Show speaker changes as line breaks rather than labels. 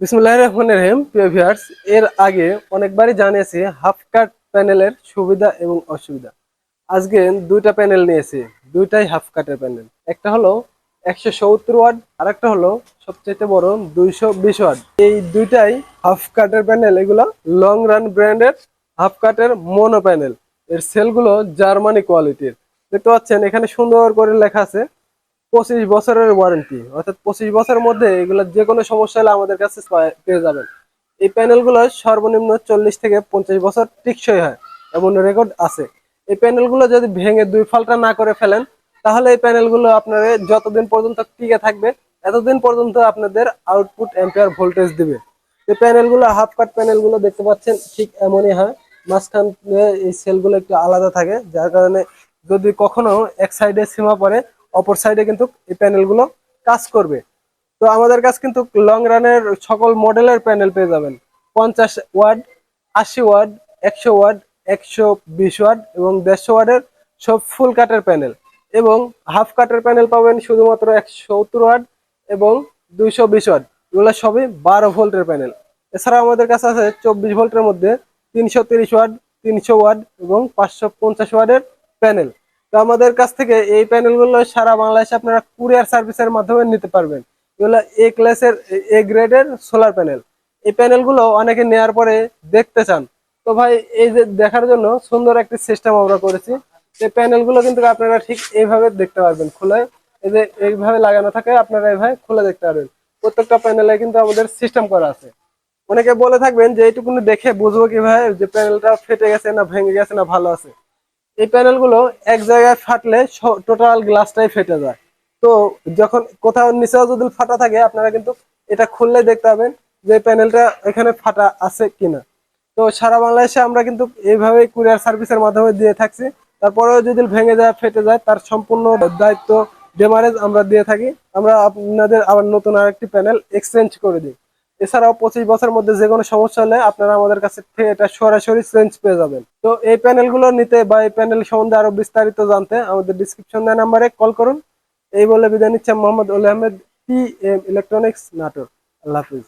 বিসমিল্লাহির রহমানির রহিম। প্রিয় ভিউয়ার্স, এর আগে অনেকবারই জানিয়েছি হাফ কাট প্যানেলের সুবিধা এবং অসুবিধা। আজকে দুইটা প্যানেল নিয়েছি, দুইটাই হাফ কাটের প্যানেল। একটা হলো 170 ওয়াট, আর একটা হলো সবচেয়ে বড় 220 ওয়াট। এই দুইটাই হাফ কাটের প্যানেল। এগুলো লং রান ব্র্যান্ডের হাফ কাটের মোনো প্যানেল। এর সেলগুলো জার্মানি কোয়ালিটির। দেখতে পাচ্ছেন এখানে সুন্দর করে লেখা আছে 25 বছরের ওয়ারেন্টি, অর্থাৎ 25 বছরের মধ্যে এগুলো যে কোনো সমস্যা হলে আমাদের কাছে পেয়ে যাবেন। এই প্যানেলগুলো সর্বনিম্ন 40 থেকে 50 বছর টিকসই হয়, এমন রেকর্ড আছে। এই প্যানেলগুলো যদি ভেঙে দুই ফাল্টা না করে ফেলেন, তাহলে এই প্যানেলগুলো আপনাদের যতদিন পর্যন্ত টিকে থাকবে এতদিন পর্যন্ত আপনাদের আউটপুট অ্যাম্পিয়ার ভোল্টেজ দিবে। এই প্যানেলগুলো হাফ কাট প্যানেলগুলো দেখতে পাচ্ছেন ঠিক এমনই হয়। মাঝখান এই সেলগুলো একটু আলাদা থাকে, যার কারণে যদি কখনো এক সাইডে সীমা পড়ে অপর সাইডে কিন্তু এই প্যানেলগুলো কাজ করবে। তো আমাদের কাছে কিন্তু লং রানের সকল মডেলের প্যানেল পেয়ে যাবেন। 50 ওয়াট, 80 ওয়াট, 100 ওয়াট, 120 ওয়াট এবং 150 ওয়াটের সব ফুল কাটের প্যানেল। এবং হাফ কাটের প্যানেল পাবেন শুধুমাত্র 170 ওয়াট এবং 220 ওয়াট। এগুলো সবই 12 ভোল্টের প্যানেল। এছাড়া আমাদের কাছে আছে 24 ভোল্টের মধ্যে 330 ওয়াট, 300 ওয়াট এবং 550 ওয়াটের প্যানেল। তো আমাদের কাছ থেকে এই প্যানেলগুলো সারা বাংলাদেশে আপনারা কুরিয়ার সার্ভিসের মাধ্যমে নিতে পারবেন। এগুলো এ ক্লাসের, এ গ্রেডের সোলার প্যানেল। এই প্যানেলগুলো অনেকে নেওয়ার পরে দেখতে চান। তো ভাই, এই যে দেখার জন্য সুন্দর একটি সিস্টেম আমরা করেছি। এই প্যানেলগুলো কিন্তু আপনারা ঠিক এইভাবে দেখতে পারবেন খুলে। এই যে এইভাবে লাগানো থাকে, আপনারা এইভাবে খুলে দেখতে পারবেন। প্রত্যেকটা প্যানেলে কিন্তু আমাদের সিস্টেম করা আছে। অনেকে বলে থাকবেন যে এইটুকু দেখে বুঝবো কিভাবে যে প্যানেলটা ফেটে গেছে না ভেঙে গেছে না ভালো আছে। এই প্যানেলগুলো এক জায়গায় ফাটলে টোটাল গ্লাসটাই ফেটে যায়। তো যখন কোথাও নিচেও যদি ফাটা থাকে, আপনারা কিন্তু এটা খুললে দেখতে পাবেন যে প্যানেলটা এখানে ফাটা আছে কিনা। তো সারা বাংলাদেশে আমরা কিন্তু এইভাবেই কুরিয়ার সার্ভিসের মাধ্যমে দিয়ে থাকছি। তারপরেও যদি ভেঙে যায় ফেটে যায়, তার সম্পূর্ণ দায়িত্ব ডেমারেজ আমরা দিয়ে থাকি। আমরা আপনাদের আবার নতুন আরেকটি প্যানেল এক্সচেঞ্জ করে দিই। এছাড়াও 25 বছরের মধ্যে যে কোনো সমস্যা হলে আপনারা আমাদের কাছে থেকে এটা সরাসরি চেঞ্জ পেয়ে যাবেন। তো এই প্যানেলগুলো নিতে বা এই প্যানেল সম্বন্ধে আরো বিস্তারিত জানতে আমাদের ডিসক্রিপশন দেওয়া নাম্বারে কল করুন। এই বলে বিদায় নিচ্ছে মোহাম্মদ অলি আহমেদ, PM ইলেকট্রনিক্স, নাটোর। আল্লাহ হাফিজ।